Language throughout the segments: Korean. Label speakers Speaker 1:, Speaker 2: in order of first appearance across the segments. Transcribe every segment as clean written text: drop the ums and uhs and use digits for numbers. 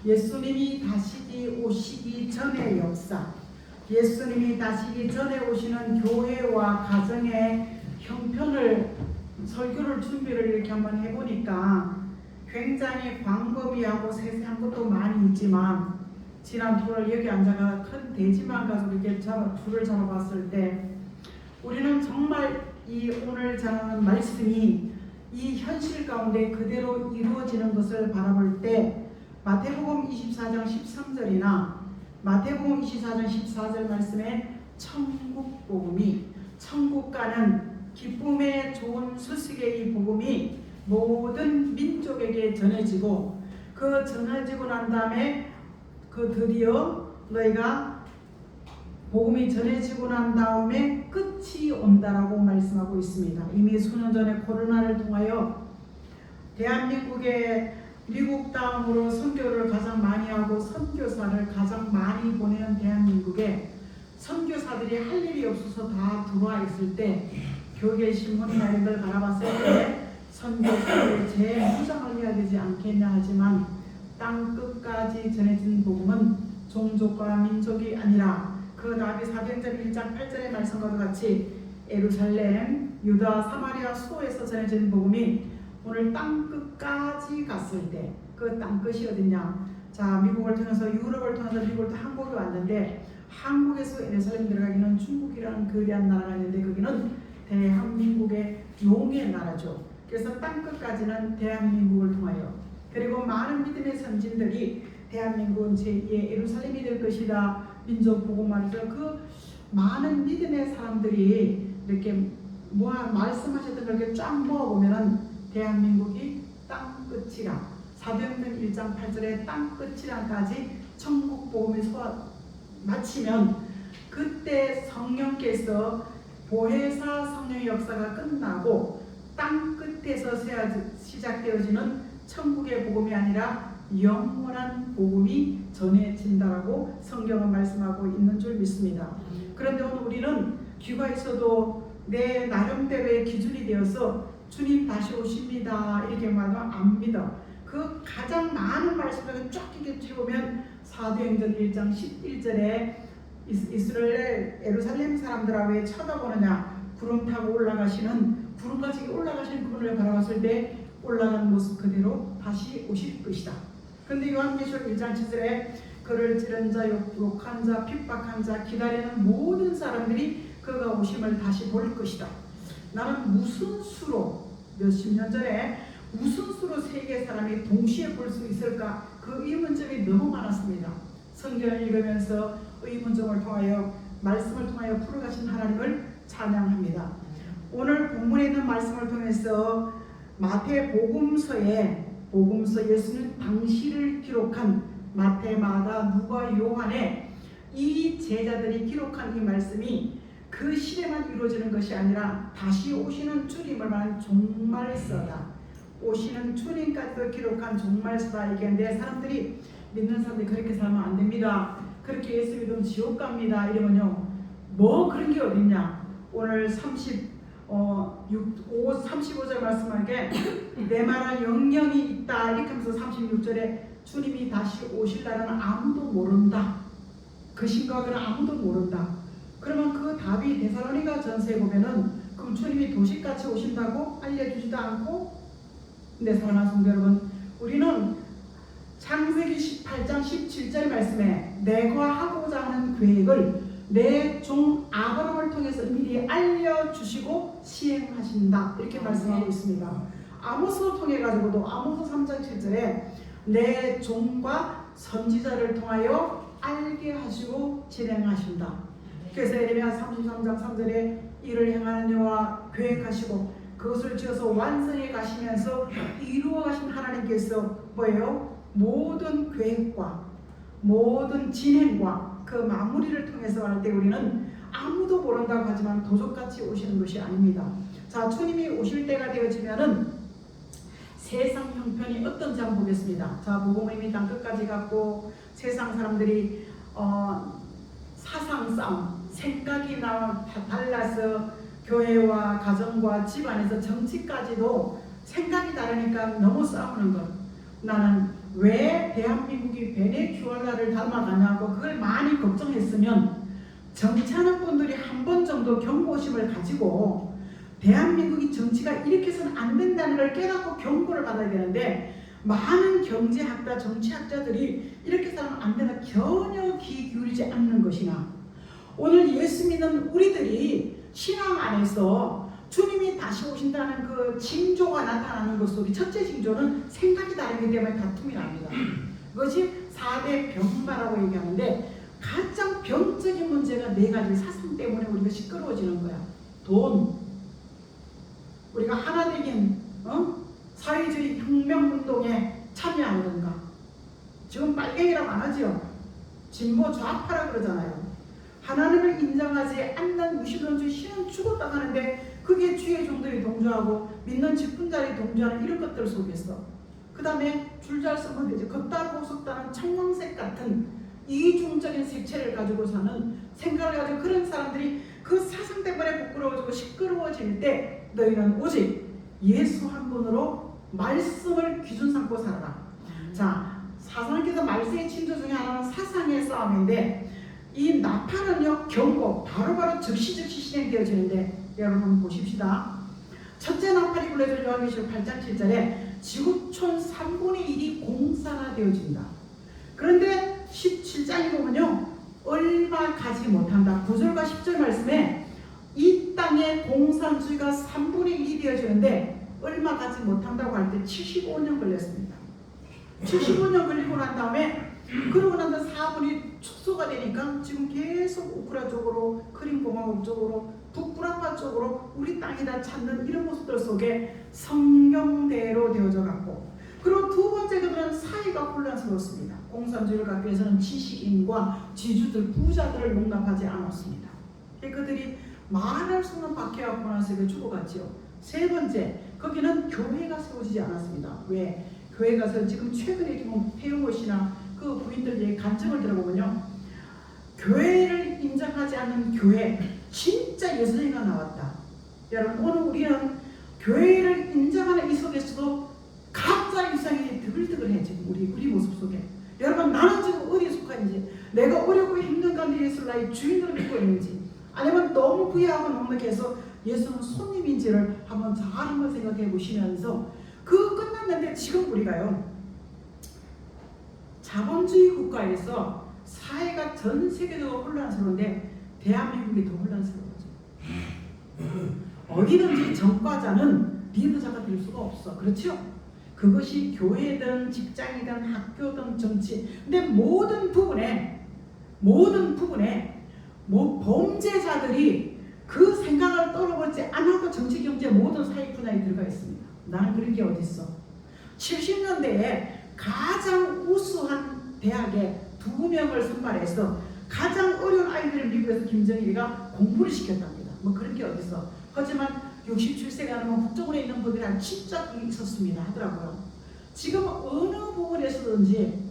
Speaker 1: 예수님이 다시 오시기 전의 역사, 예수님이 다시기 전에 오시는 교회와 가정의 형편을 설교를 준비를 이렇게 한번 해보니까 굉장히 광범위하고 세세한 것도 많이 있지만, 지난 토요일 여기 앉아가 큰 돼지만 가지고 이렇게 줄을 잡아봤을 때 우리는 정말 이 오늘 전하는 말씀이 이 현실 가운데 그대로 이루어지는 것을 바라볼 때 마태복음 24장 13절이나 마태복음 24장 14절 말씀에 천국 복음이, 천국 가는 기쁨의 좋은 소식의 이 복음이 모든 민족에게 전해지고, 그 전해지고 난 다음에 그 드디어 너희가 복음이 전해지고 난 다음에 끝이 온다라고 말씀하고 있습니다. 이미 수년 전에 코로나를 통하여 대한민국의 미국 다음으로 선교를 가장 많이 하고 선교사를 가장 많이 보내는 대한민국에 선교사들이 할 일이 없어서 다 들어와 있을 때 교계 신문이나 이런 걸 바라봤을 때 선교사들이 재무장을 해야 되지 않겠냐 하지만 땅 끝까지 전해진 복음은 종족과 민족이 아니라 그 다음에 사도행전 1장 8절의 말씀과도 같이 예루살렘, 유다, 사마리아 수도에서 전해진 복음이 오늘 땅 끝까지 갔을 때 그 땅 끝이 어딨냐? 자, 미국을 통해서 유럽을 통해서 미국을 통해서 한국에 왔는데 한국에서 예루살렘 들어가기는 중국이라는 거대한 나라가 있는데 거기는 대한민국의 용의 나라죠. 그래서 땅 끝까지는 대한민국을 통하여, 그리고 많은 믿음의 선진들이 대한민국은 제2의 예루살렘이 될 것이다 민족 복음만에서 그 많은 믿음의 사람들이 이렇게 말씀하셨던 걸 이렇게 쫙 모아보면은 대한민국이 땅 끝이라, 사도행전 1장 8절에 땅 끝이란까지 천국 복음이 마치면 그때 성령께서 보혜사 성령의 역사가 끝나고 땅 끝에서 시작되어지는 천국의 복음이 아니라 영원한 복음이 전해진다라고 성경은 말씀하고 있는 줄 믿습니다. 그런데 오늘 우리는 귀가 있어도 내 나름대로의 기준이 되어서 주님 다시 오십니다 이렇게 말하면 안 믿어. 그 가장 많은 말씀을 쫙 이렇게 채우면 사도행전 1장 11절에 이스라엘 예루살렘 사람들아 왜 쳐다보느냐, 구름 타고 올라가시는, 구름같이 올라가시는 그분을 바라봤을 때 올라가는 모습 그대로 다시 오실 것이다. 그런데 요한계시록 1장 7절에 그를 찌른 자, 욕한 자, 핍박한 자, 기다리는 모든 사람들이 그가 오심을 다시 볼 것이다. 나는 무슨 수로 몇십 년 전에 무슨 수로 세계 사람이 동시에 볼 수 있을까, 그 의문점이 너무 많았습니다. 성경을 읽으면서 의문점을 통하여 말씀을 통하여 풀어가신 하나님을 찬양합니다. 오늘 본문에 있는 말씀을 통해서 마태복음서에 예수님 당시를 기록한 마태, 마가, 누가, 요한의 이 제자들이 기록한 이 말씀이 그 시대만 이루어지는 것이 아니라 다시 오시는 주님을 말하는 종말서다, 오시는 주님까지도 기록한 종말서다. 이게 내 사람들이 믿는 사람들이 그렇게 살면 안 됩니다, 그렇게 예수 믿으면 지옥 갑니다 이러면요, 뭐 그런 게 어딨냐. 오늘 35절 말씀하게 내 말은 영영이 있다 이렇게 하면서 36절에 주님이 다시 오실 날은 아무도 모른다, 그 심각은 아무도 모른다. 그러면 그 답이 데살로니가 전서에 보면은 그럼 주님이 도시같이 오신다고 알려주지도 않고. 근데 사랑하는 성도 여러분, 우리는 창세기 18장 17절 말씀에 내가 하고자 하는 계획을 내 종 아브라함을 통해서 미리 알려주시고 시행하신다 이렇게 말씀하고 있습니다. 아모스를 통해 가지고도 아모스 3장 7절에 내 종과 선지자를 통하여 알게 하시고 진행하신다. 그래서 에레미야 33장 3절에 이를 행하는 여호와 계획하시고 그것을 지어서 완성해 가시면서 이루어 가신 하나님께서 뭐예요? 모든 계획과 모든 진행과 그 마무리를 통해서 할 때 우리는 아무도 모른다고 하지만 도적같이 오시는 것이 아닙니다. 자, 주님이 오실 때가 되어지면은 세상 형편이 어떤지 한번 보겠습니다. 자, 복음은 이미 땅 끝까지 갔고 세상 사람들이 사상 싸움, 생각이 달라서 교회와 가정과 집안에서 정치까지도 생각이 다르니까 너무 싸우는 것. 나는 왜 대한민국이 베네수엘라를 닮아가냐고 그걸 많이 걱정했으면 정치하는 분들이 한 번 정도 경고심을 가지고 대한민국이 정치가 이렇게 해서는 안 된다는 걸 깨닫고 경고를 받아야 되는데, 많은 경제학자, 정치학자들이 이렇게 해서는 안 된다 전혀 귀 기울이지 않는 것이나, 오늘 예수 믿는 우리들이 신앙 안에서 주님이 다시 오신다는 그 징조가 나타나는 것 속에 첫째 징조는 생각이 다르기 때문에 다툼이 납니다. 그것이 4대 병마라고 얘기하는데, 가장 병적인 문제가 4가지 사상 때문에 우리가 시끄러워지는 거야. 돈, 우리가 하나되긴 사회주의 혁명운동에 참여하는가. 지금 빨갱이라고 안 하지요. 진보 좌파라 그러잖아요. 하나님을 인정하지 않는 무신론주의 신은 죽었다 하는데 그게 주의 종들이 동조하고 믿는 직분자들이 동조하는 이런 것들 속에서, 그 다음에 줄잘 쓰면 되지, 겉다르고 속다는 청황색 같은 이중적인 색채를 가지고 사는 생각을 가지고 그런 사람들이 그 사상 때문에 부끄러워지고 시끄러워질 때 너희는 오직 예수 한 분으로 말씀을 기준 삼고 살아라. 자, 사상에서 말씀의 친조 중에 하나는 사상의 싸움인데, 이 나팔은요 경고 바로바로 즉시 실행되어지는데, 여러분 한번 보십시다. 첫째 나팔이 불려질 요한계시록 8장 7절에 지구촌 3분의 1이 공산화되어진다. 그런데 17장에 보면요 얼마 가지 못한다. 9절과 10절 말씀에 이 땅의 공산주의가 3분의 1이 되어지는데 얼마 가지 못한다고 할 때 75년 걸렸습니다. 75년 걸리고 난 다음에, 그러고 나서 4분이 축소가 되니까 지금 계속 우크라 쪽으로, 크림 공화국 쪽으로, 북브라파 쪽으로 우리 땅이다 찾는 이런 모습들 속에 성경대로 되어져 갔고, 그리고 두 번째 그들은 사회가 혼란스러웠습니다. 공산주의를 갖기 위해서는 지식인과 지주들, 부자들을 용납하지 않았습니다. 그들이 말할 수 없는 박해와 고난 속에 죽어갔지요. 세 번째, 거기는 교회가 세워지지 않았습니다. 왜? 교회가 지금 최근에 지금 태용호 씨나 그 부인들의 간증을 들어보면요, 교회를 인정하지 않는 교회, 진짜 예수님가 나왔다. 여러분, 오늘 우리는 교회를 인정하는 이 속에서도 가짜 이상이 드글드글해. 지금 우리 모습 속에. 여러분, 나는 지금 어디에 속하는지, 내가 어렵고 힘든 가운데 예수를 나의 주인으로 믿고 있는지, 아니면 너무 부유하고 넉넉해서 예수는 손님인지를 한번 생각해 보시면서, 그 끝났는데 지금 우리가요 자본주의 국가에서 사회가 전 세계적으로 혼란스러운데 대한민국이 더 혼란스러워져. 어디든지 전과자는 리더자가 될 수가 없어. 그렇죠? 그것이 교회든 직장이든 학교든 정치, 근데 모든 부분에 범죄자들이 그 생각을 떨어버리지 않고 정치, 경제 모든 사회 분야에 들어가 있습니다. 나는 그런 게 어딨어. 70년대에 가장 우수한 대학에 2명을 선발해서 가장 어려운 아이들을 미국에서 김정일이가 공부를 시켰답니다. 뭐 그런 게 어딨어. 하지만 67세가 넘으면 국정원에 있는 분들이 한 진짜 있었습니다 하더라고요. 지금 어느 부분에서든지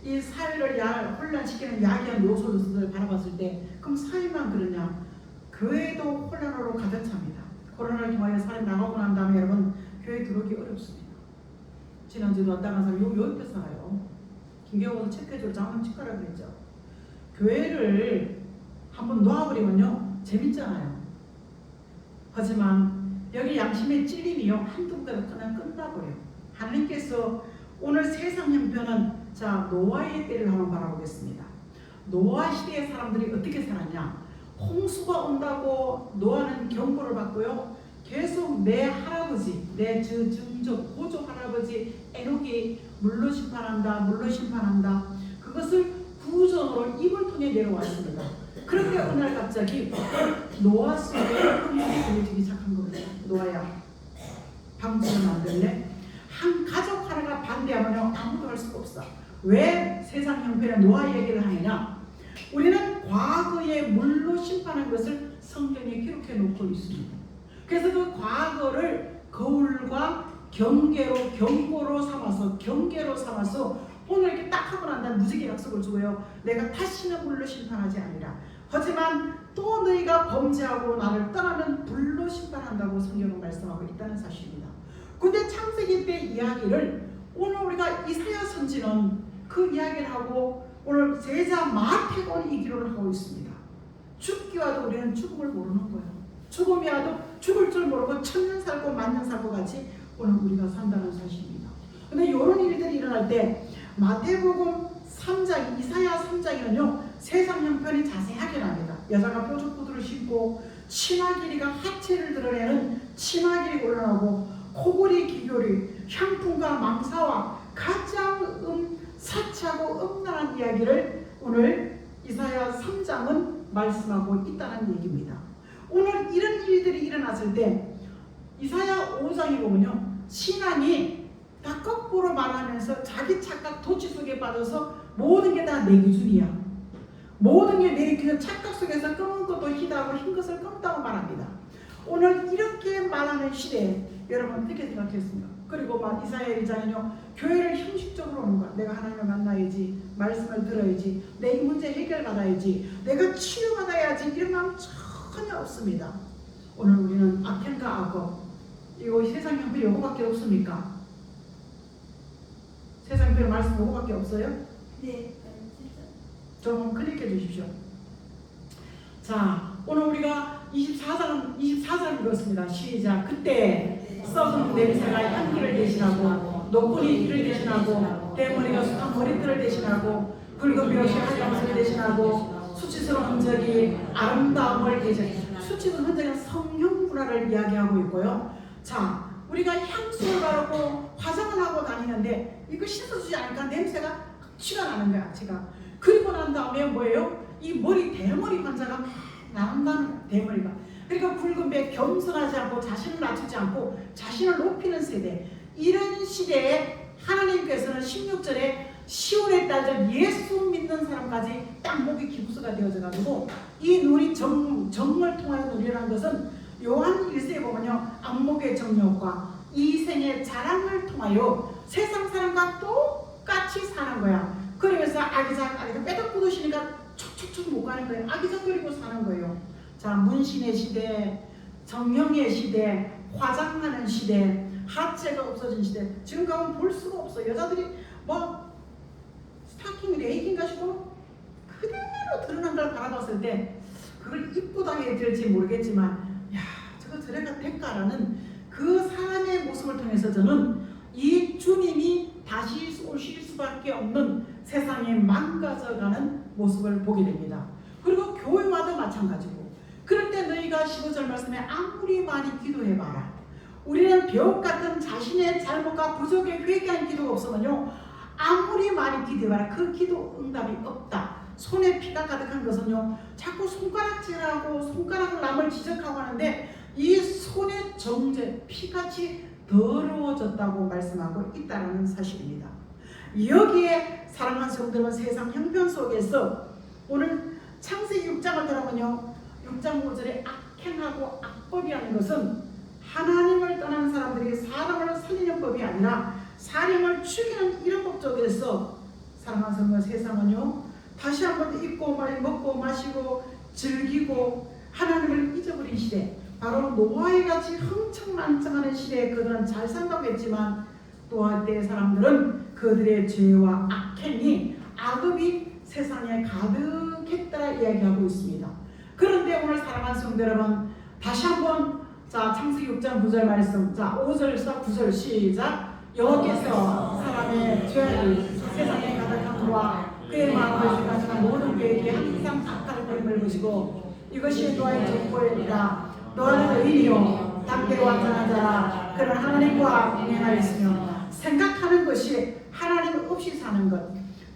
Speaker 1: 이 사회를 혼란시키는 야기한 요소들을 바라봤을 때, 그럼 사회만 그러냐? 교회도 혼란으로 가득 찹니다. 코로나를 통하여 사람이 나가고 난 다음에 여러분 교회 들어오기 어렵습니다. 지난주에도 왔다 간 사람이 여기 옆에 살아요. 김경호도 체크해주고 장롱 치과라 그랬죠. 교회를 한번 놓아버리면요 재밌잖아요. 하지만 여기 양심의 찔림이요 한두 군데로 그냥 끝나버려요. 하나님께서 오늘 세상 형편은, 자, 노아의 때를 한번 바라보겠습니다. 노아 시대의 사람들이 어떻게 살았냐? 홍수가 온다고 노아는 경고를 받고요, 계속 내 할아버지, 내 증조 고조 할아버지 에녹이 물로 심판한다. 그것을 구전으로 입을 통해 내려왔습니다. 그런데 어느 날 갑자기 노아 속에 흠집이 보여지기 시작한 겁니다. 노아야, 방주를 만들래? 한 가족 하나가 반대하면 아무도 할 수가 없어. 왜 세상 형편에 노아 얘기를 하느냐? 우리는 과거에 물로 심판한 것을 성경에 기록해 놓고 있습니다. 그래서 그 과거를 거울과 경고로 삼아서 오늘 이렇게 딱 하고 난 다음에 무지개 약속을 주고요, 내가 다시는 물로 심판하지 아니라, 하지만 또 너희가 범죄하고 나를 떠나면 불로 심판한다고 성경은 말씀하고 있다는 사실입니다. 근데 창세기 때 이야기를 오늘 우리가 이사야 선지는 그 이야기를 하고 오늘 제자 마태가 이 기록을 하고 있습니다. 죽기 와도 우리는 죽음을 모르는 거예요. 죽음이 와도 죽을 줄 모르고 천년 살고 만년 살고 같이 오늘 우리가 산다는 사실입니다. 근데 이런 일들이 일어날 때 마태복음 3장, 이사야 3장에는요 세상 형편이 자세하게 나옵니다. 여자가 뾰족구두를 신고 치마 길이가 하체를 드러내는 치마 길이 올라오고 코골이 기교리 향품과 망사와 가장 사치하고 음란한 이야기를 오늘 이사야 3장은 말씀하고 있다는 얘기입니다. 오늘 이런 일들이 일어났을 때 이사야 5장에 보면요 신앙이 다 거꾸로 말하면서 자기 착각 도취 속에 빠져서 모든 게 다 내 기준이야. 모든 게 내 기준 착각 속에서 검은 것도 희다고 흰 것을 검다고 말합니다. 오늘 이렇게 말하는 시대에 여러분 어떻게 생각했습니까? 그리고 이사야 1장은요 교회를 형식적으로 오는 거야. 내가 하나님을 만나야지, 말씀을 들어야지, 내 문제 해결받아야지, 내가 치유받아야지 이런 마음 전혀 없습니다. 오늘 우리는 악행과 악업 이거 세상 형편 요거밖에 없습니까? 세상 형편 말씀 요거밖에 없어요?
Speaker 2: 네.
Speaker 1: 좀 클릭해 주십시오. 자, 오늘 우리가 24장 읽었습니다. 시작. 그때 썩은 냄새가 향기를 대신하고 노끈이 이를 대신하고 대머리가 숱한 머리털을 대신하고 붉은 벼옷이 하얀색을 대신하고 수치스러운 흔적이 아름다움을 대신하고 수치스러운 흔적은 성형 문화를 이야기하고 있고요. 자, 우리가 향수를 바르고 화장을 하고 다니는데 이거 씻어주지 않으니까 냄새가 치가 나는 거야. 치가. 그리고 난 다음에 뭐예요? 이 머리 대머리 환자가 막 나온다는 대머리가. 그러니까 붉은 배 겸손하지 않고 자신을 낮추지 않고 자신을 높이는 세대. 이런 시대에 하나님께서는 16절에 시온의 딸들 예수 믿는 사람까지 딱 목이 기부스가 되어져 가지고 이 눈이 정을 통하여 눈이라는 것은 요한 1세에 보면요 안목의 정욕과 이생의 자랑을 통하여 세상 사람과 똑같이 사는 거야. 그러면서 아기작 빼덕꾸듯이니까 촉촉촉 못 가는 거예요. 아기작거리고 사는 거예요. 자, 문신의 시대, 정형의 시대, 화장하는 시대, 하체가 없어진 시대. 지금 가면 볼 수가 없어. 여자들이 뭐 스타킹, 레깅 가지고 그대로 드러난 걸 바라봤을 때 그걸 이쁘다게 될지 모르겠지만 야, 저거 저래가 될까라는 그 사람의 모습을 통해서 저는 이 주님이 다시 오실 수밖에 없는 세상에 망가져가는 모습을 보게 됩니다. 그리고 교회와도 마찬가지고 그럴 때 너희가 15절 말씀에 아무리 많이 기도해봐라. 우리는 벽 같은 자신의 잘못과 부족에 회개한 기도가 없으면요 아무리 많이 기도해봐라. 그 기도 응답이 없다. 손에 피가 가득한 것은요 자꾸 손가락질하고 손가락을 남을 지적하고 하는데 이 손의 정죄 피같이 더러워졌다고 말씀하고 있다는 사실입니다. 여기에 사랑하는 성도들은 세상 형편 속에서 오늘 창세기 6장을 들어보면요 6장 5절에 악행하고 악법이라는 것은 하나님을 떠난 사람들이 사람을 살리는 법이 아니라 사람을 죽이는 이런 목적에서 사랑하는 성도 세상은요 다시 한번 입고 먹고 마시고 즐기고 하나님을 잊어버린 시대 바로 노아의 같이 흥청망청하는 시대에 그들은 잘 산다고 했지만 노아 때의 사람들은 그들의 죄와 악행이 악업이 세상에 가득했다 이야기하고 있습니다. 그런데 오늘 사랑하는 성도 여러분 다시 한번 자 창세기 6장 9절 말씀 자 5절에서 9절 시작 여호와께서 사람의 죄를 세상에 가득한 그와 그의 마음을 생각하는 모든 계획이 항상 악한 그림을 보시고 이것이 노아의 정보입니다. 너는 의인이요 담대로 완전한 자라 그는 하나님과 동행하였으며 생각하는 것이 하나님 없이 사는 것.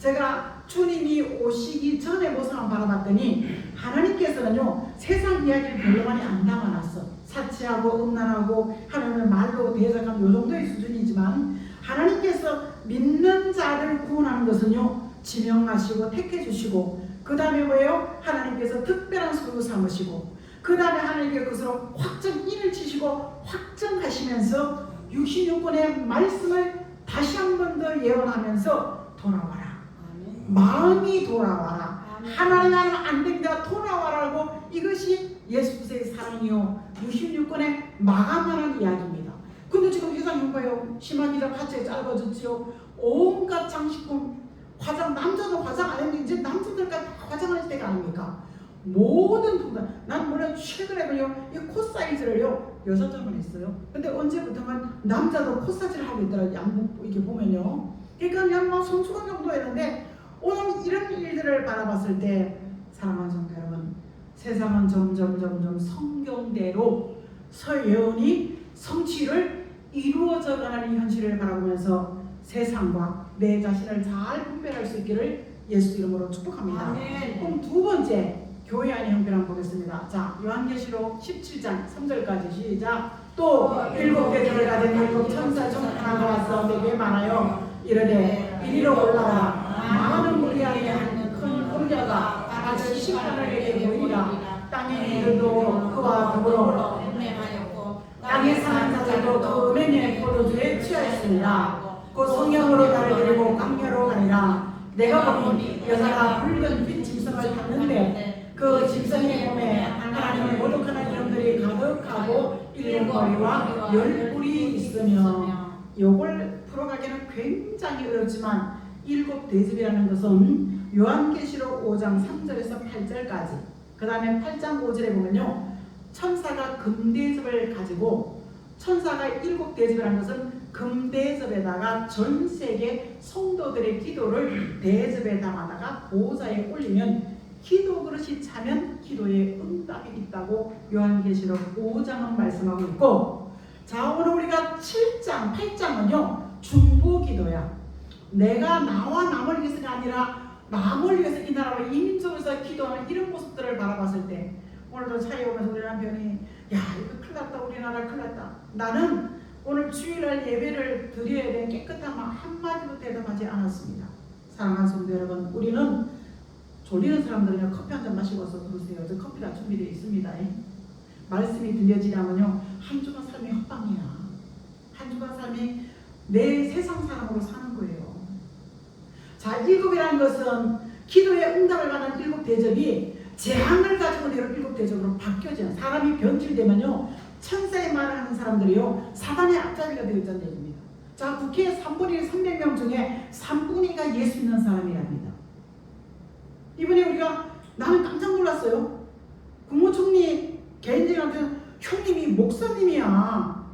Speaker 1: 제가 주님이 오시기 전에 모습만 바라봤더니 하나님께서는요 세상 이야기를 별로 많이 안 담아놨어. 사치하고 음란하고 하나님을 말로 대적하는 요 정도의 수준이지만 하나님께서 믿는 자를 구원하는 것은요 지명하시고 택해주시고 그 다음에 뭐예요? 하나님께서 특별한 소유 삼으시고 그 다음에 하나님께 그것으로 확정인을 치시고 확정하시면서 66권의 말씀을 다시 한 번 더 예언하면서 돌아와라. 마음이 돌아와라. 하나님 안 된다 돌아와라고 이것이 예수 그리스도의 사랑이요 66권의 마감하는 이야기입니다. 근데 지금 성기상 흉봐요. 심하기자 같이 짧아졌지요. 온갖 장식품, 화장, 남자도 화장 안 했는데 이제 남자들까지 다 화장할 때가 아닙니까? 모든 부분, 난 물론 최근에는요, 이 코 사이즈를요, 여자들만 했어요. 근데 언제부턴가 남자도 코 사이즈를 하고 있더라고요. 양복 이렇게 보면요. 그러니까 그냥 막 성수건 정도 했는데, 오늘 이런 일들을 바라봤을 때, 사랑하는 성도 여러분, 세상은 점점 성경대로 서예언이 성취를 이루어져가는 현실을 바라보면서 세상과 내 자신을 잘 분별할 수 있기를 예수 이름으로 축복합니다.
Speaker 2: 아멘.
Speaker 1: 그럼 두 번째 교회 안의 형편 한번 보겠습니다. 자, 요한계시록 17장 3절까지 시작. 또 일곱 대접을 가진 일곱 천사 중 하나가 와서 내게 말하여 이르되 이리로 올라와 많은 무리 안에 한 큰 공자가 아주 심판을 내게 보이라. 땅에 이르도 그와 더불어 땅에 사는 자들도 그 은행의 포도주에 취하였습니다. 곧 성령으로 나를 데리고 광야로 가니라. 내가 보니 여자가 붉은 빛 짐승을 탔는데 그 짐승의 몸에 하나님의 거룩한 이름들이 가득하고 일곱 머리와 열 뿔이 있으며, 요걸 풀어가기는 굉장히 어렵지만 일곱 대접이라는 것은 요한계시록 5장 3절에서 8절까지, 그 다음에 8장 5절에 보면요, 천사가 금대접을 가지고, 천사가 일곱 대접이라는 것은 금대접에다가 전 세계 성도들의 기도를 대접에 담아다가 보좌에 올리면 기도 그릇이 차면 기도에 응답이 있다고 요한계시록 5장은 말씀하고 있고, 자, 오늘 우리가 7장, 8장은요 중보기도야. 내가 나와 남을 위해서가 아니라 남을 위해서 이 나라로 이민족에서 기도하는 이런 모습들을 바라봤을 때, 오늘도 차에 오면서 우리 남편이 야, 이거 큰일 났다, 우리나라 큰일 났다. 나는 오늘 주일날 예배를 드려야 되는 깨끗한 말 한마디도 대답하지 않았습니다. 사랑하는 성도 여러분, 우리는 졸리는 사람들은 커피 한 잔 마시고 와서 그러세요. 저 커피 다 준비되어 있습니다. 말씀이 들려지려면요, 한 주간 삶이 헛방이야. 한 주간 삶이 내 세상 사람으로 사는 거예요. 자, 일곱이라는 것은 기도에 응답을 받는 일곱 대접이 재앙을 가지고 내려 일곱 대접으로 바뀌어져요. 사람이 변질되면요, 천사의 말을 하는 사람들이요, 사단의 앞잡이가 되어 있다는 얘기입니다. 자, 국회에 3분의 300명 중에 3분위가 예수 믿는 사람이랍니다. 이번에 우리가, 나는 깜짝 놀랐어요. 국무총리 개인적한테 형님이 목사님이야.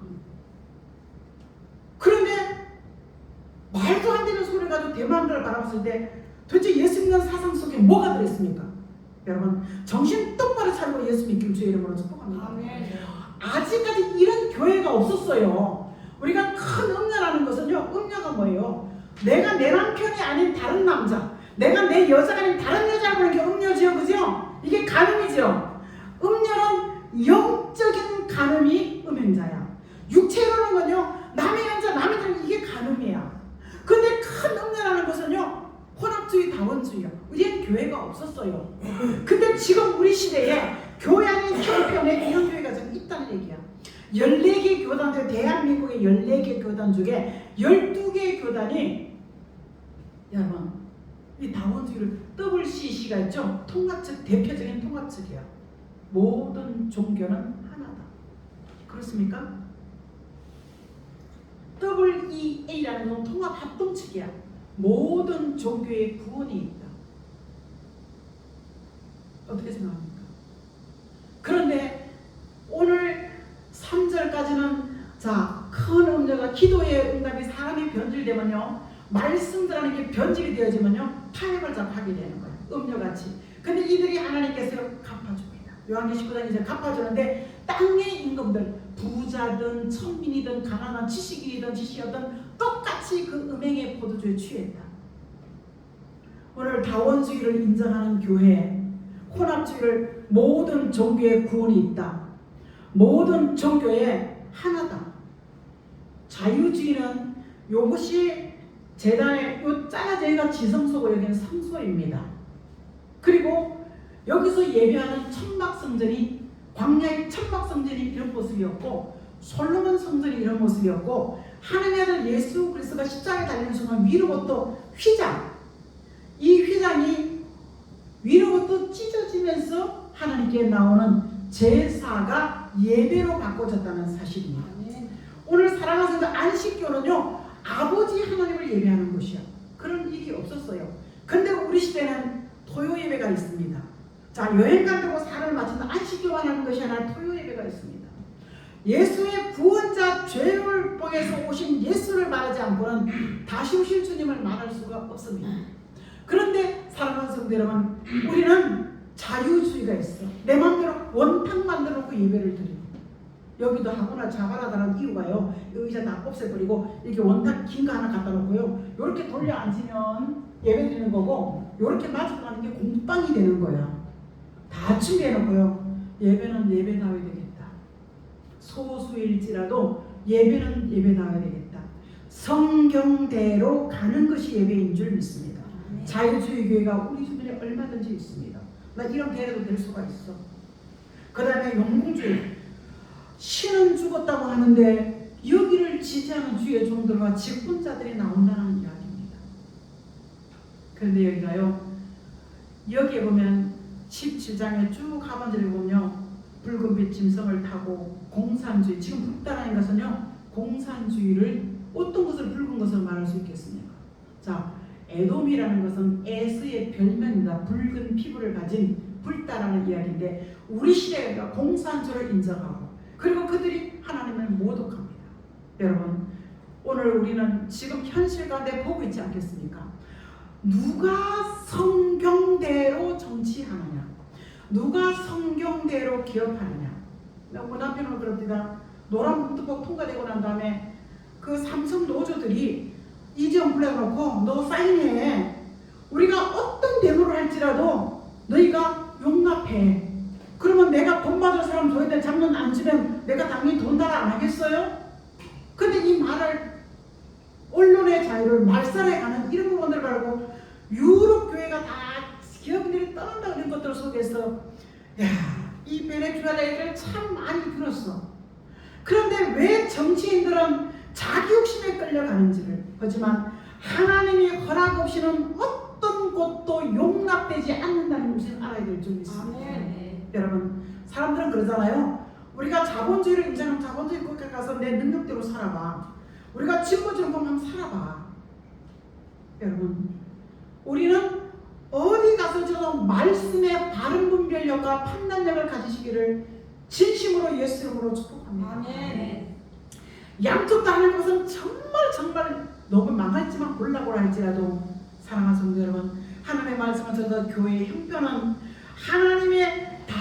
Speaker 1: 그런데 말도 안 되는 소리를 가지고 대만들을 바라봤을 때 도대체 예수 믿는 사상 속에 뭐가 들어있습니까? 여러분, 정신 똑바로 차리고 예수 믿기를 주의 이름으로 축복합니다. 아직까지 이런 교회가 없었어요. 우리가 큰 음녀라는 것은요, 음녀가 뭐예요? 내가 내 남편이 아닌 다른 남자, 내가 내 여자가 아닌 다른 여자를 보는 게 음녀지요, 그죠? 이게 간음이죠. 음녀는 영적인 간음이 음행자야. 육체로는요, 남의 남자, 남의 남자, 이게 간음이야. 근데 큰 음녀라는 것은요, 혼합주의, 다원주의야. 우리는 교회가 없었어요. 근데 지금 우리 시대에 교회 안에 형편에 이런 교회가 좀 있다는 얘기야. 14개 교단 중, 대한민국의 14개 교단 중에 12개 교단이, 여러분, 이 다원주의를 WCC가 있죠? 통합측, 대표적인 통합측이야. 모든 종교는 하나다. 그렇습니까? WEA라는 건 통합 합동측이야. 모든 종교의 구원이 있다. 어떻게 생각합니까? 그런데 오늘 3절까지는, 자, 큰 음녀가 기도의 응답이 사람이 변질되면요, 말씀들하는 게 변질이 되어지면요, 타협을 하게 되는 거예요. 음녀같이. 근데 이들이 하나님께서 갚아줍니다. 요한계시록 19장 이제 갚아주는데, 땅의 임금들, 부자든 천민이든 가난한 지식인이든 지시였든 똑같이 그 음행의 포도주에 취했다. 오늘 다원주의를 인정하는 교회, 혼합주의를, 모든 종교의 구원이 있다. 모든 종교에 하나다. 자유주의는 이것이 재단의 요 짜여져가 지성소고 여기는 성소입니다. 그리고 여기서 예배하는 천막성전이, 광야의 천막성전이 이런 모습이었고, 솔로몬 성전이 이런 모습이었고, 하나님의 아들 예수 그리스도가 십자가에 달리는 순간 위로부터 휘장, 이 휘장이 위로부터 찢어지면서 하나님께 나오는 제사가 예배로 바꿔졌다는 사실입니다. 오늘 사랑하는 안식교는요, 아버지 하나님을 예배하는 곳이야. 그런 일이 없었어요. 근데 우리 시대는 토요 예배가 있습니다. 자, 여행 간다고 사를 마친다 안식교만 하는 것이 아니라 토요 예배가 있습니다. 예수의 구원자 죄를 보에서 오신 예수를 말하지 않고는 다시 오실 주님을 말할 수가 없습니다. 그런데 사랑하는 성도 여러분, 우리는 자유주의가 있어. 내 마음대로 원탕 만들어 놓고 예배를 드리고, 여기도 하거나 자바라다는 이유가요, 의자 다 없애버리고 이렇게 원탕 긴 거 하나 갖다 놓고요, 이렇게 돌려 앉으면 예배 드리는 거고, 이렇게 마주고 가는 게 공방이 되는 거야. 다 준비해 놓고요, 예배는 예배다워야 되겠다. 소수일지라도 예배는 예배다워야 되겠다. 성경대로 가는 것이 예배인 줄 믿습니다. 자유주의 교회가 우리 주변에 얼마든지 있습니다. 나 이런 대례도 될 수가 있어. 그 다음에 영웅주의, 신은 죽었다고 하는데 여기를 지지하는 주의 종들과 직분자들이 나온다는 이야기입니다. 그런데 여기가요, 여기에 보면 17장에 쭉 하반절에 보면 붉은빛 짐승을 타고 공산주의, 지금 북다라는 것은요, 공산주의를 어떤 것을 붉은 것을 말할 수 있겠습니까? 자, 에돔이라는 것은 에스의 별명입니다. 붉은 피부를 가진 불다라는 이야기인데, 우리 시대가 공산주의를 인정하고, 그리고 그들이 하나님을 모독합니다. 여러분, 오늘 우리는 지금 현실 가운데 보고 있지 않겠습니까? 누가 성경대로 정치하느냐, 누가 성경대로 기업하느냐. 문 앞에는 그럽니다. 노란 문두법 통과되고 난 다음에 그 삼성 노조들이 이재용 불러놓고 너 사인해. 우리가 어떤 데모를 할지라도 너희가 용납해. 그러면 내가 돈 받을 사람 저희들 장면 안 주면 내가 당연히 돈 달아 안 하겠어요? 근데 이 말을, 언론의 자유를 말살해가는 이런 부분들 말고, 유럽 교회가 다 기업인들이 떠난다 이런 것들 속에서, 야, 이 베네수엘라 얘기를 참 많이 들었어. 그런데 왜 정치인들은 자기 욕심에 끌려가는지를, 하지만 하나님이 허락 없이는 어떤 것도 용납되지 않는다는 것을 알아야 될 줄 믿습니다. 여러분, 사람들은 그러잖아요. 우리가 자본주의를 인정하면 자본주의 국가에 가서 내 능력대로 살아봐. 우리가 진보주의 한번 살아봐. 여러분, 우리는 어디 가서도 말씀의 바른 분별력과 판단력을 가지시기를 진심으로 예수 이름으로 축복합니다. 아멘. 양쪽 다 하는 것은 정말 너무 망할지만 골라보라 할지라도, 사랑하는 성도 여러분, 하나님의 말씀을 들어서 교회의 형편은 하나님의 다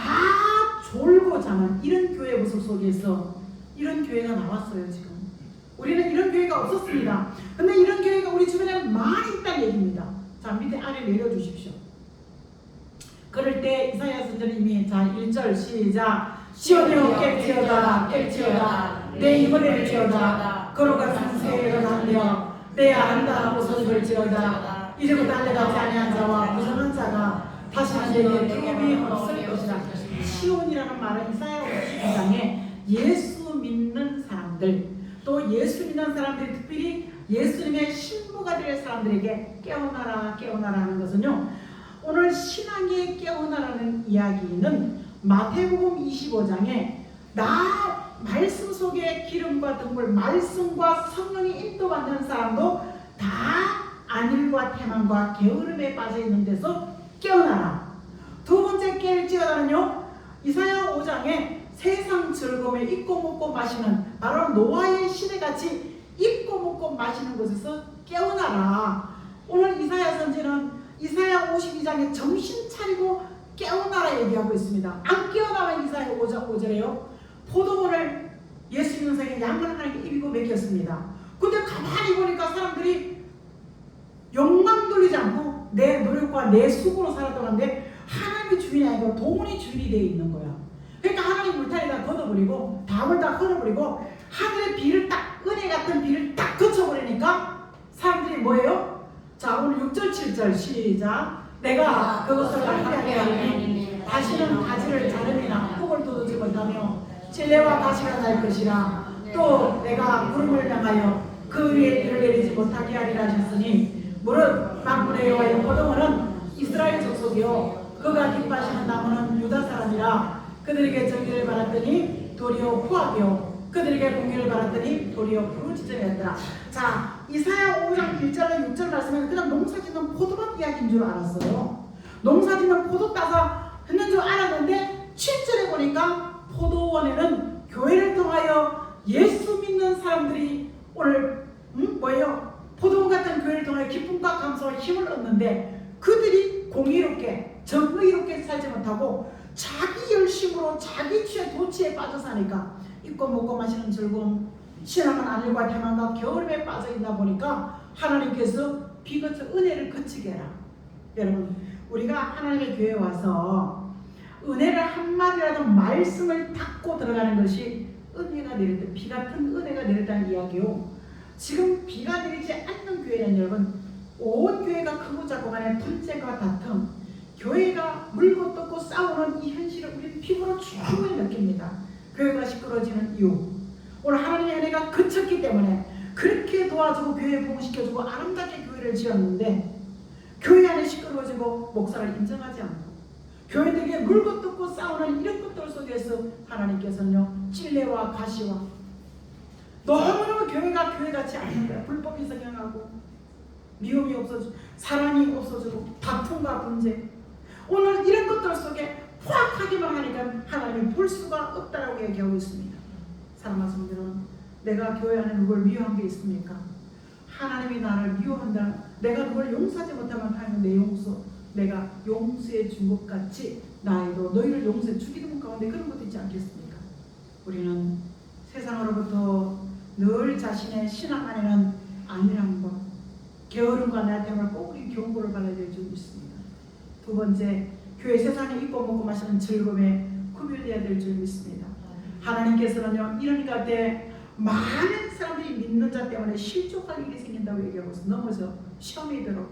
Speaker 1: 졸고 자는 이런 교회 모습 속에서 이런 교회가 나왔어요. 지금 우리는 이런 교회가 없었습니다. 근데 이런 교회가 우리 주변에 많이 있다는 얘기입니다. 자, 밑에 아래 내려주십시오. 그럴 때 이사야 선지자님이, 자, 1절 시작. 시온이여 깰지어다 깰지어다 내 이번에를 지어다 걸어가 산세에 일어나며 내 아름다운 옷을 입을지어다 이제부터 알려가지 아니한 자와 무서운 자가 다시는 내게 두려움이 없을 것이라. 시온이라는 말은 이사야 52장에 예수 믿는 사람들, 또 예수 믿는 사람들이 특별히 예수님의 신부가 될 사람들에게 깨어나라 깨어나라 하는 것은요, 오늘 신앙의 깨어나라는 이야기는 마태복음 25장에 나 말씀 속에 기름과 등불, 말씀과 성령이 인도받는 사람도 다 안일과 태만과 게으름에 빠져있는 데서 깨어나라. 두 번째 깰지어다는요, 이사야 5장에 세상 즐거움에 입고 먹고 마시는, 바로 노아의 시대같이 입고 먹고 마시는 곳에서 깨어나라. 오늘 이사야 선지는 이사야 52장에 정신 차리고 깨어나라 얘기하고 있습니다. 안 깨어나면 이사야 5장 5절에요. 포도원을 예수 믿는 사람에게 양을 하나님께 입고 먹였습니다. 근데 가만히 보니까 사람들이 욕망 돌리지 않고 내 노력과 내 수고로 살았던 건데, 하나님의 주인이 아니고 돈이 주인이 되어 있는 거야. 그러니까 하나님 물타리다 걷어버리고 담을 다 걷어버리고 하늘의 비를 딱, 은혜 같은 비를 딱 거쳐버리니까 사람들이 뭐예요? 자, 오늘 6절 7절 시작. 내가 그것을 함께하게 하리니 다시는 가지를 자름이나 폭을 돋우지 못하며 찔레와 가시가 날 것이라. 또 내가 구름을 향하여 그 위에 비를 내리지 못하게 하리라 하셨으니, 무릇 만군의 여호와의 포도원은 이스라엘 족속이요 그가 기뻐하시는 나무는 유다 사람이라. 그들에게 정의를 받았더니 도리어 후하며 그들에게 공의를 바랐더니 도리어 부르짖음이었더라. 자, 이사야 5장 1절과 6절 말씀은 그냥 농사짓는 포도밭 이야기인 줄 알았어요. 농사짓는 포도 따서 했는 줄 알았는데 7절에 보니까 포도원에는 교회를 통하여 예수 믿는 사람들이 오늘 뭐예요? 포도원 같은 교회를 통하여 기쁨과 감사와 힘을 얻는데 그들이 공의롭게 정의롭게 살지 못하고 자기 열심으로 자기 취해 도취에 빠져 사니까 입고 먹고 마시는 즐거움, 신앙은 하늘과 태만과 겨울에 빠져 있나 보니까 하나님께서 비거쳐 은혜를 그치게 해라. 여러분, 우리가 하나님의 교회에 와서 은혜를 한마디라도 말씀을 닫고 들어가는 것이 은혜가 내릴 때, 비 같은 은혜가 내렸다는 이야기요. 지금 비가 내리지 않는 교회는 여러분, 온 교회가 크고 작고 간에 분쟁과 다툼, 교회가 물고 뜯고 싸우는 이 현실을 우리는 피부로 충분히 느낍니다. 교회가 시끄러워지는 이유, 오늘 하나님의 은혜가 그쳤기 때문에 그렇게 도와주고 교회 부흥시켜주고 아름답게 교회를 지었는데 교회 안에 시끄러워지고 목사를 인정하지 않고 교회들에게 물고 뜯고 싸우는 이런 것들 속에서 하나님께서는요 찔레와 가시와 너무너무 교회가 교회같이 않는 거야. 불법이 성행하고 미움이 없어지고 사랑이 없어지고 다툼과 분쟁, 오늘 이런 것들 속에 포악하기만 하니까 하나님이 볼 수가 없다라고 얘기하고 있습니다. 사랑하는 성도들은 내가 교회 안에 누굴 미워한 게 있습니까? 하나님이 나를 미워한다. 내가 그걸 용서하지 못하면 하나님 내 용서, 내가 용서해 준 것 같이 나에도 너희를 용서해 주기는 가운데 그런 것도 있지 않겠습니까? 우리는 세상으로부터 늘 자신의 신앙 안에는 안일함과 게으름과 나태함을 꼭 우리 경고를 받아야 될 줄 믿습니다. 두 번째, 교회 세상에 입고 먹고 마시는 즐거움에 구별되어야 될 줄 믿습니다. 하나님께서는요 이런 가운데 많은 사람들이 믿는 자 때문에 실족할 일이 생긴다고 얘기하고 있어요. 넘어져 시험이 들어,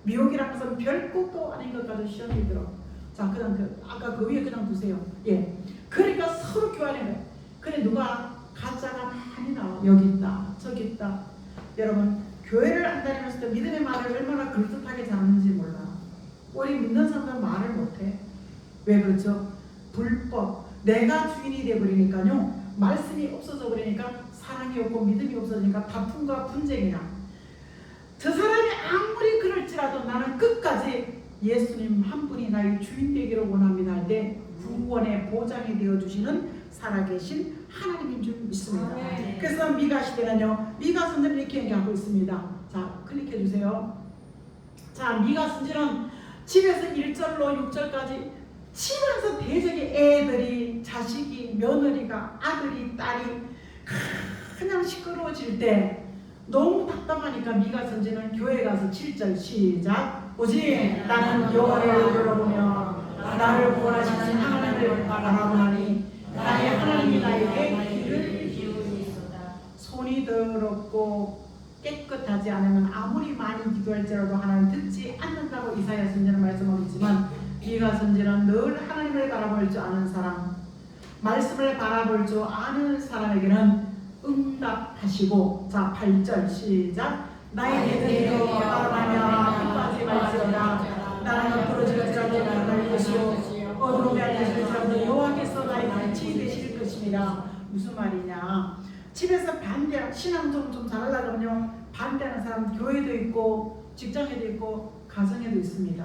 Speaker 1: 미혹이라는 것은 별것도 아닌 것 같은 시험이 들어. 자, 그냥 아까 그 위에 그냥 두세요. 예, 그러니까 서로 교환해 거예요. 근데 누가 가짜가 많이 나와. 여기 있다 저기 있다. 여러분, 교회를 안 다니면서 도 믿음의 말을 얼마나 그럴듯하게 잘하는지 몰라. 우리 믿는 사람들은 말을 못해. 왜 그렇죠? 불법, 내가 주인이 되어버리니까요 말씀이 없어져 버리니까 사랑이 없고 믿음이 없어지니까 다툼과 분쟁이나, 저 사람이 아무리 그럴지라도 나는 끝까지 예수님 한 분이 나의 주인 되기를 원합니다 할 때 구원의 보장이 되어주시는 살아계신 하나님인 줄 믿습니다.
Speaker 2: 아멘.
Speaker 1: 그래서 미가 시대는요 미가 선지는 이렇게 얘기하고 있습니다. 자, 클릭해 주세요. 자, 미가 선지는 집에서 1절로 6절까지 집에서 대적의 애들이, 자식이, 며느리가, 아들이, 딸이 그냥 시끄러워질 때 너무 답답하니까 미가 선지는 교회 가서 7절 시작. 오직 나는 여호와를 돌아보며 나를 구원하시는 하나님을 바라보나니 나의 하나님이 나에게 귀를 기울이소이다. 손이 더럽고 깨끗하지 않으면 아무리 많이 기도할지라도 하나님 듣지 않는다고 이사야 선지는 말씀하고 있지만 미가 선지는 늘 하나님을 바라볼 줄 아는 사람, 말씀을 바라볼 줄 아는 사람에게는 응답하시고, 자 8절 시작. 나의 대대로 바라보며 빛까지 말지어다. 나는 부러지지라도 나를 것이요 어둠에 알려질지라도 여호와께서 나의 빛이 되실 것입니다. 무슨 말이냐? 집에서 반대, 신앙 좀 잘하려면요 반대하는 사람 교회도 있고 직장에도 있고 가정에도 있습니다.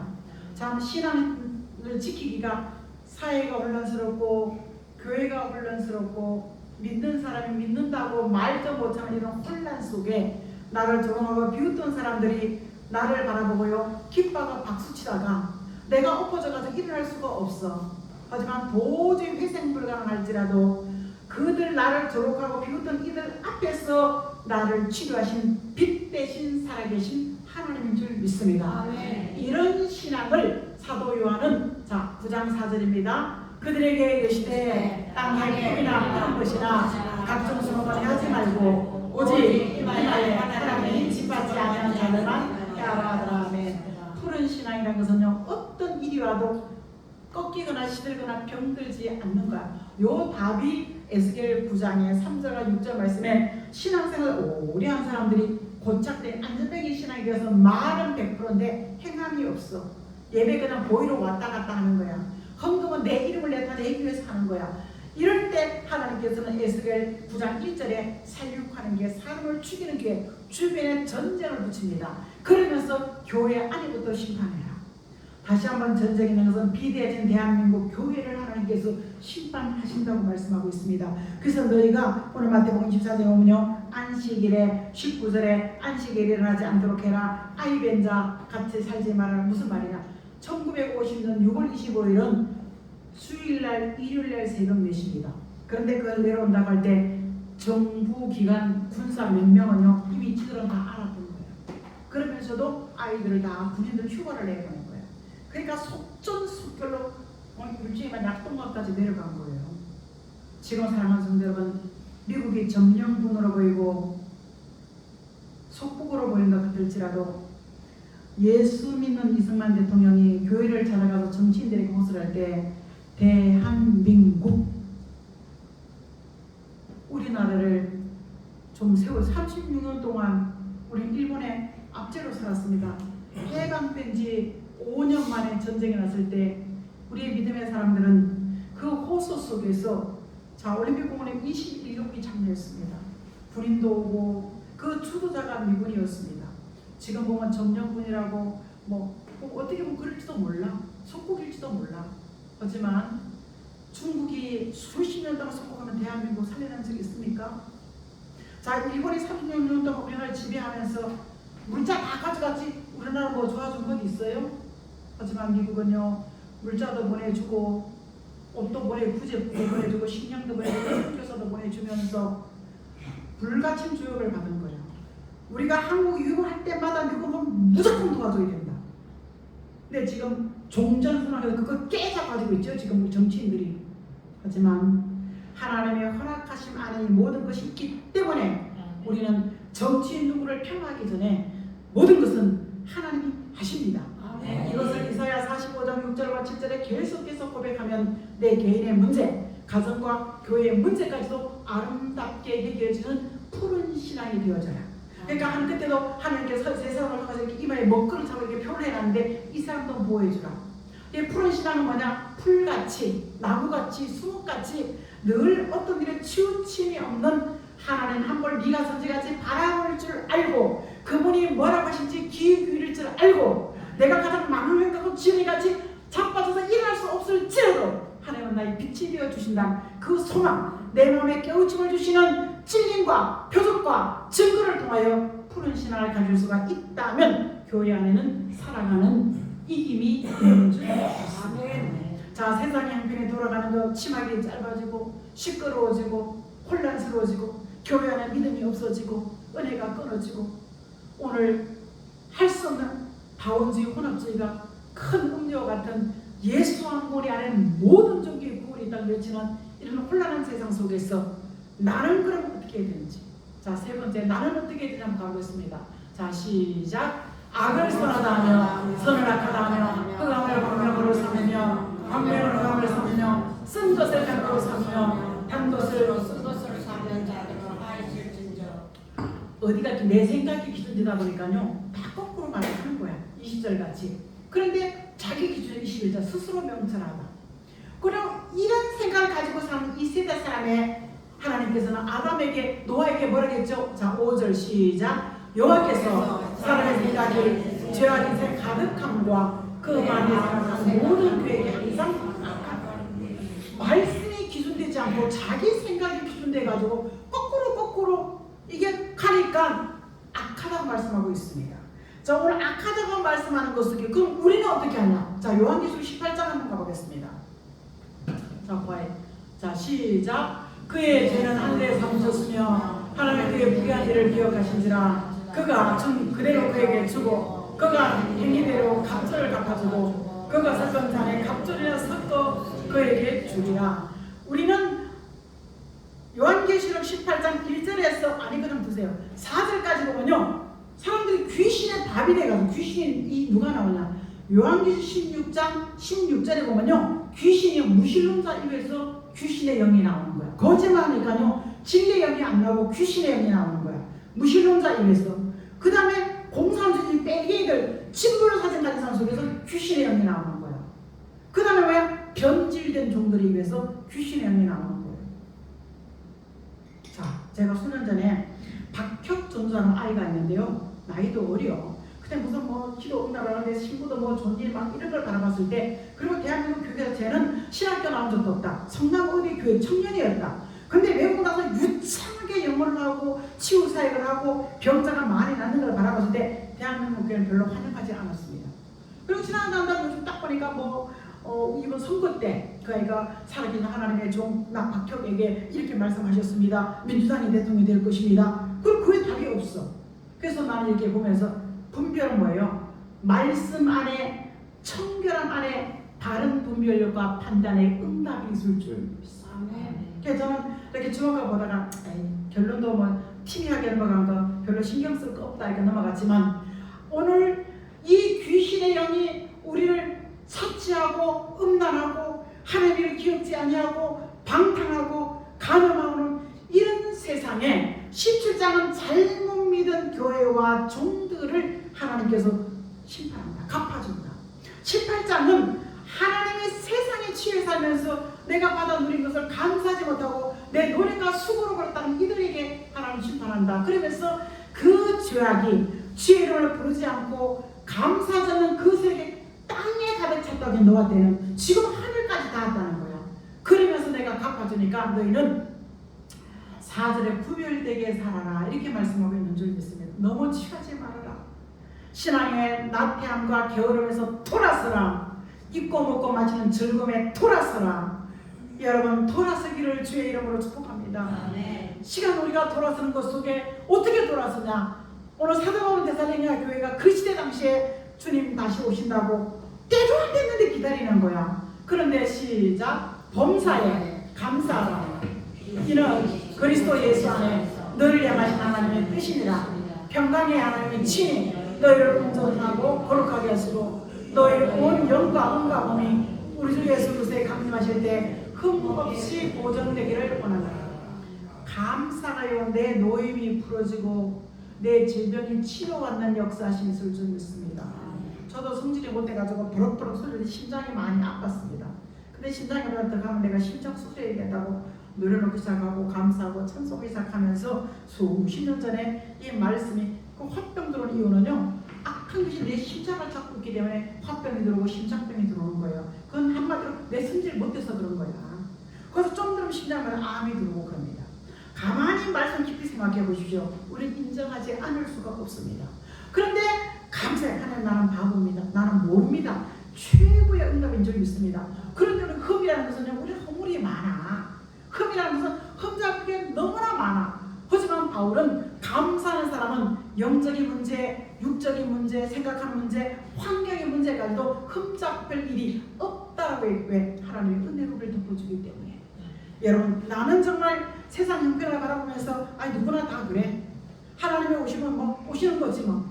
Speaker 1: 참 신앙을 지키기가 사회가 혼란스럽고 교회가 혼란스럽고 믿는 사람이 믿는다고 말도 못하는 이런 혼란 속에 나를 조롱하고 비웃던 사람들이 나를 바라보고요 기뻐하고 박수치다가 내가 엎어져가지고 일어날 수가 없어. 하지만 도저히 회생 불가능할지라도 그들 나를 조롱하고 비웃던 이들 앞에서 나를 치료하신 빛 대신 살아계신 하나님인 줄 믿습니다.
Speaker 2: 아멘.
Speaker 1: 이런 신앙을 사도 요한은 자 9장 4절입니다. 그들에게 이르시되 땅에 꿈이나 하는 것이나 각종 수목을 하지 말고 오직 이마에 하나님이 짓받지 않는 자들만 따라하라. 아멘. 푸른 신앙이라는 것은요 어떤 일이 와도 꺾이거나 시들거나 병들지 않는 거야. 요 답이 에스겔 9장의 3절과 6절 말씀에 신앙생활 오래 한 사람들이 고착된 안전뱅이 신앙이 되어서 말은 100%인데 행함이 없어. 예배 그냥 보이러 왔다 갔다 하는 거야. 헌금은 내 이름을 내다 내기 위해서 하는 거야. 이럴 때 하나님께서는 에스겔 9장 1절에 살육하는 게 사람을 죽이는 게 주변에 전쟁을 붙입니다. 그러면서 교회 안에부터 심판해라. 다시 한번 전쟁이라는 것은 비대해진 대한민국 교회를 하나님께서 심판하신다고 말씀하고 있습니다. 그래서 너희가 오늘 마태복음 24장에 보면요, 안식일에 19절에 안식일에 일어나지 않도록 해라. 아이벤자 같이 살지 말아라. 무슨 말이냐, 1950년 6월 25일은 수요일날 일요일날 새벽 4시입니다. 그런데 그걸 내려온다고 할 때 정부기관 군사 몇 명은요 이미 지들은 다 알았던 거예요. 그러면서도 아이들을 다 군인들 휴가를 내보낸 거예요. 그러니까 속전속결로 일주일만 약동강까지 내려간 거예요. 지금 사랑하는 성도 여러분, 미국이 점령군으로 보이고 속국으로 보이는 것 같을지라도 예수 믿는 이승만 대통령이 교회를 찾아가서 정치인들에게 호소할 때 대한민국, 우리나라를 좀 세월 36년 동안 우리 일본의 압제로 살았습니다. 해방된 지 5년 만에 전쟁이 났을 때 우리의 믿음의 사람들은 그 호소 속에서 자 올림픽공원에 21명이 참여했습니다. 군인도 오고 그 주도자가 미군이었습니다. 지금 보면 점령군이라고 뭐 어떻게 보면 그럴지도 몰라, 속국일지도 몰라. 하지만 중국이 수십 년 동안 속국하면 대한민국 살려낸 적이 있습니까? 자, 일본이 30년 동안 우리나라를 지배하면서 물자 다 가져갔지 우리나라 뭐 좋아준 건 있어요? 하지만 미국은요, 물자도 보내주고 옷도 구제도 보내주고 식량도 보내주고 선교사도 보내주면서 불가침 조역을 받은 거예요. 우리가 한국 유학할 때마다 미국은 무조건 도와줘야 된다. 근데 지금 종전선언에서 그거 깨져가지고 있죠, 지금 우리 정치인들이. 하지만 하나님의 허락하심 안에 모든 것이 있기 때문에 우리는 정치인 누구를 평하기 전에 모든 것은 하나님이 하십니다. 이것을 이사야 45장 6절과 7절에 계속해서 고백하면 내 개인의 문제, 가정과 교회의 문제까지도 아름답게 해결해주는 푸른 신앙이 되어져요. 그러니까 한 그때도 하나님께서 세 사람을 통해서 이렇게 이마에 먹구를 차고 이렇게 표현을 해놨는데 이 사람도 보호해주라. 이 푸른 신앙은 뭐냐? 풀같이, 나무같이, 수목같이 늘 어떤 일에 치우침이 없는 하나님 한 번 네가 선지같이 바라볼 줄 알고 그분이 뭐라고 하신지 귀 기울일 줄 알고 내가 가장 많은 행동을 지혜같이 자빠져서 일어날 수 없을지라도 하나님은 나의 빛이 되어주신다. 그 소망, 내 마음에 깨우침을 주시는 찔림과 표적과 증거를 통하여 푸른 신앙을 가질 수가 있다면 교회 안에는 살아가는 이김이 되는 줄 믿습니다. 자, 세상의 형편에 돌아가는 것, 치마기 짧아지고 시끄러워지고 혼란스러워지고 교회 안에 믿음이 없어지고 은혜가 끊어지고 오늘 할 수 없는 다원주의 혼합주의가 큰 음료와 같은 예수 한 고리 안에 모든 종교의 구원이 있다고 외치는 이런 혼란한 세상 속에서 나는 그럼 어떻게 해야 되는지. 자, 세 번째, 나는 어떻게 해야 되는지 한번 가보겠습니다. 자, 시작. 악을 선하다 하며 선을 악하다 하며 흑암을 광명으로 삼으며 광명을 흑암을 삼으며 쓴 것을 단으로 삼으며 단 것을 쓴 것으로 삼는 자들은 하였을진저. 어디가 내 생각이 기준되다 보니까요 다 거꾸로 말하는 거야. 20절 같이. 그런데 자기 기준이 21절 스스로 명철하다. 그럼 이런 생각을 가지고 사는 이 세대 사람의 하나님께서는 아담에게 노아에게 뭐라고 했죠? 자, 5절 시작. 여호와께서 사람의 생각이 죄와 인생 가득함과 그 많이 살아가는 모든 그에게 항상 말씀이 기준되지 않고 자기 생각이 기준돼가지고 거꾸로 이게 가니까 악하다고 말씀하고 있습니다. 자, 오늘 악하다고 말씀하는 것을 그럼 우리는 어떻게 하냐? 자, 요한계시록 18장 한번 가보겠습니다. 자, 과연 자, 시작. 그의 죄는 하늘에서 묻혔으며 하나님의 그의 부귀한 일을 기억하신지라. 그가 그대로 그에게 주고 그가 행위대로 갑절을 갚아주고 그가 섞은 잔에 갑절이나 섞어 그에게 주리라. 우리는 요한계시록 18장 1절에서 아니거든 보세요. 4절까지 보면요 사람들이 귀신의 답이 돼가지고 귀신이 누가 나오냐? 요한계시록 16장 16절에 보면요 귀신이 무신론자 입에서 귀신의 영이 나오는 거야. 거짓말하니까요 진리의 영이 안 나오고 귀신의 영이 나오는 거야. 무신론자 입에서. 그 다음에 공산주의 빼기들 침불 사진 가진 사람 속에서 귀신의 영이 나오는 거야. 그 다음에 왜? 변질된 종들의 입에서 귀신의 영이 나오는 거예요. 제가 수년 전에 박혁 전사라는 아이가 있는데요. 나이도 어려. 그때 무슨 뭐 기도 응답을 하는데 신부도 뭐 존일 막 이런 걸 바라봤을 때, 그리고 대한민국 교회에서 쟤는 신학교 나온 적도 없다. 성남 어디 교회 청년이었다. 근데 외국 나서 유창하게 영어를 하고 치유사역을 하고 병자가 많이 낫는 걸 바라봤을 때 대한민국 교회는 별로 환영하지 않았습니다. 그리고 지나간다 요즘 딱 보니까 이번 선거 때 그 아이가 살아계신 하나님의 종 박혁에게 이렇게 말씀하셨습니다. 민주당이 대통령이 될 것입니다. 그럼 그에 답이 없어. 그래서 나는 이렇게 보면서 분별은 뭐예요? 말씀 안에, 청결함 안에 바른 분별력과 판단의 응답이 있을 줄. 그래서 저는 이렇게 주목하고 보다가 결론도 뭐 티미하게 넘어간 거 별로 신경 쓸 거 없다 이렇게 넘어갔지만, 오늘 이 귀신의 영이 우리를 착취하고 음란하고 하나님을 기억지 아니하고 방탕하고 간음하는 이런 세상에 17장은 잘못 믿은 교회와 종들을 하나님께서 심판한다. 갚아준다. 18장은 하나님의 세상에 취해 살면서 내가 받아 누린 것을 감사하지 못하고 내 노력과 수고로 벌었다는 이들에게 하나님 심판한다. 그러면서 그 죄악이 주의 이름을 부르지 않고 감사하지 않는 그들에게 땅에 가득 찼다고 너와 때는 지금 하늘까지 닿았다는 거야. 그러면서 내가 갚아주니까 너희는 4절에 구별되게 살아라 이렇게 말씀하고 있는 줄 믿습니다. 너무 취하지 말아라. 신앙의 나태함과 게으름에서 돌아서라. 입고 먹고 마시는 즐거움에 돌아서라. 여러분 돌아서기를 주의 이름으로 축복합니다. 시간 우리가 돌아서는 것 속에 어떻게 돌아서냐. 오늘 사도 바울 데살로니가 교회가 그 시대 당시에 주님 다시 오신다고 때도 안 됐는데 기다리는 거야. 그런데 시작. 범사에 감사하라. 이는 그리스도 예수 안에 너를 향하신 하나님의 뜻이니라. 평강의 하나님의 친히 너희를 온전하고 거룩하게 하시고 너희의 온 영과 온과 몸이 우리 주 예수 그리스도에 강림하실 때 흠없이 보존되기를 원한다. 감사가요 내 노임이 풀어지고 내 질병이 치료받는 역사하신 있을 줄 믿습니다. 저도 성질이 못해가지고 버럭버럭 소리를 심장이 많이 아팠습니다. 근데 심장이 들어가면 내가 심장 수술해야 된다고 노려놓기 시작하고 감사하고 찬송하기 시작하면서 수십 년 전에 이 말씀이 그 화병 들어온 이유는요, 악한 것이 내 심장을 잡고 있기 때문에 화병이 들어오고 심장병이 들어오는 거예요. 그건 한마디로 내 성질이 못돼서 그런 거야. 그래서 좀 들으면 심장에 암이 들어오고 그럽니다. 가만히 말씀 깊이 생각해 보십시오. 우리는 인정하지 않을 수가 없습니다. 그런데 감사해. 하나님 나는 바보입니다. 나는 모릅니다. 최고의 응답인 줄 믿습니다. 그런데 우리 흠이라는 것은 우리 허물이 많아. 흠이라는 것은 흠잡은 게 너무나 많아. 하지만 바울은 감사하는 사람은 영적인 문제, 육적인 문제, 생각하는 문제, 환경의 문제까지도 흠잡을 일이 없다라고 했고, 왜? 하나님의 은혜를 덮어주기 때문에. 여러분 나는 정말 세상 형편을 바라보면서 누구나 다 그래. 하나님이 오시면 뭐 오시는 거지 뭐.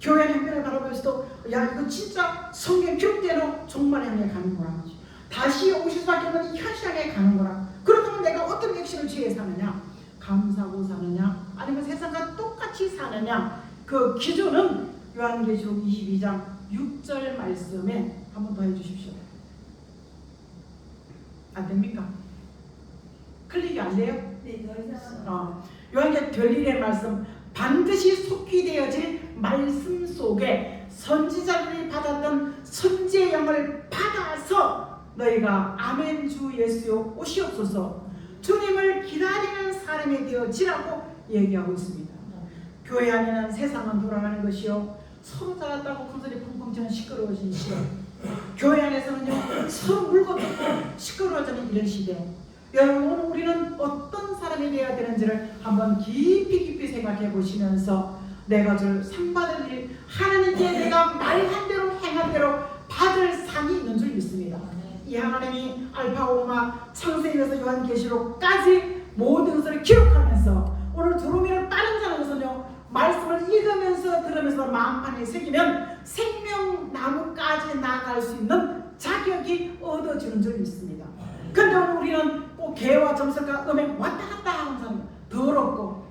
Speaker 1: 교회 형편을 바라보면서도 이거 진짜 성경 기록대로 정말 향해 가는구나. 다시 오실 수밖에 없는 현실하게 가는구나. 그렇다면 내가 어떤 액션을 취해 사느냐? 감사하고 사느냐? 아니면 세상과 똑같이 사느냐? 그 기준은 요한계시록 22장 6절 말씀에 한 번 더 해주십시오. 안 됩니까? 클릭이 안 돼요?
Speaker 2: 네, 더 이상.
Speaker 1: 요한계시록 별일의 말씀, 반드시 속히 되어질 말씀 속에 선지자들이 받았던 선지의 영을 받아서 너희가 아멘 주 예수여 오시옵소서 주님을 기다리는 사람이 되어지라고 얘기하고 있습니다. 교회 안에는 세상은 돌아가는 것이요 서로 잘났다고 큰소리 펑펑 치는 시끄러워진 시대, 교회 안에서는요 서로 물고 뜯고 시끄러워지는 이런 시대. 여러분 오늘 우리는 어떤 사람이 되어야 되는지를 한번 깊이 생각해 보시면서 내가 줄 상 받을 일, 하나님께 내가 말한 대로 행한 대로 받을 상이 있는 줄 믿습니다. 이 하나님이 알파 오마 창세기에서 요한계시록까지 모든 것을 기록하면서 오늘 두루미를 빠른 자는 것은요 말씀을 읽으면서 들으면서 마음판에 새기면 생명나무까지 나아갈 수 있는 자격이 얻어지는 줄 믿습니다. 근데 오늘 우리는 꼭 개와 점석과 음에 왔다 갔다 하는 사람, 더럽고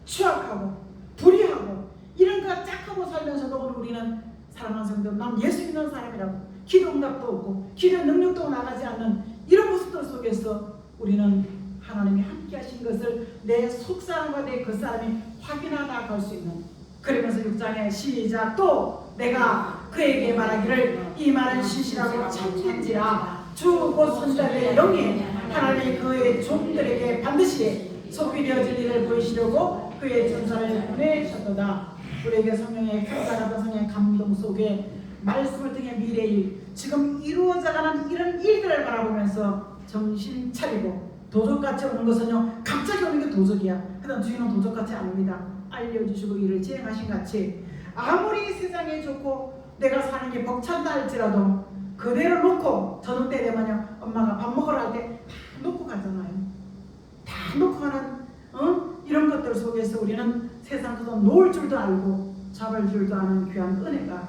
Speaker 1: 추악하고 불의하고 이런 거 짝하고 살면서도 오늘 우리는 사랑하는 성도, 난 예수 믿는 사람이라고 기도 응답도 없고 기도 능력도 나가지 않는 이런 모습들 속에서 우리는 하나님이 함께 하신 것을 내 속사람과 내 겉사람이 확인하다 갈 수 있는, 그러면서 6장에 시작, 또 내가 그에게 말하기를 이 말은 신실하고 참된지라 주 곧 선자들의 영이 하나님이 그의 종들에게 반드시 소비되어질 일을 보이시려고 그의 전사를 보내셨도다. 우리에게 성령의 평가하던 성령의 감동 속에 말씀을 통해 미래일, 지금 이루어져가는 이런 일들을 바라보면서 정신 차리고, 도적같이 오는 것은요 갑자기 오는 게 도적이야. 그다음 주인은 도적같이 아닙니다. 알려주시고 이를 진행하신 같이 아무리 세상에 좋고 내가 사는 게 벅찬다 할지라도 그대로 놓고 저녁 때 되면요 엄마가 밥 먹으러 할 때 다 놓고 가잖아요. 다 놓고 가는 이런 것들 속에서 우리는 세상 그도 놓을 줄도 알고 잡을 줄도 아는 귀한 은혜가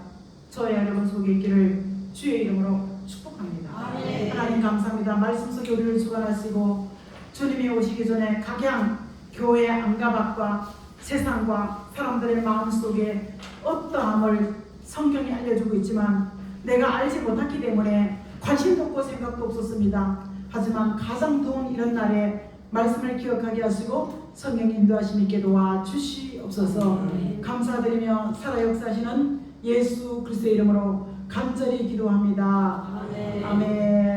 Speaker 1: 저희 여러분 속에 있기를 주의 이름으로 축복합니다. 하나님 감사합니다. 말씀 속에 우리를 주관하시고 주님이 오시기 전에 각양 교회 안가박과 세상과 사람들의 마음속에 어떠함을 성경이 알려주고 있지만 내가 알지 못했기 때문에 관심도 없고 생각도 없었습니다. 하지만 가장 더운 이런 날에 말씀을 기억하게 하시고 성령 인도하심 있게 도와주시옵소서. 감사드리며 살아 역사하시는 예수 그리스도의 이름으로 간절히 기도합니다. 아멘.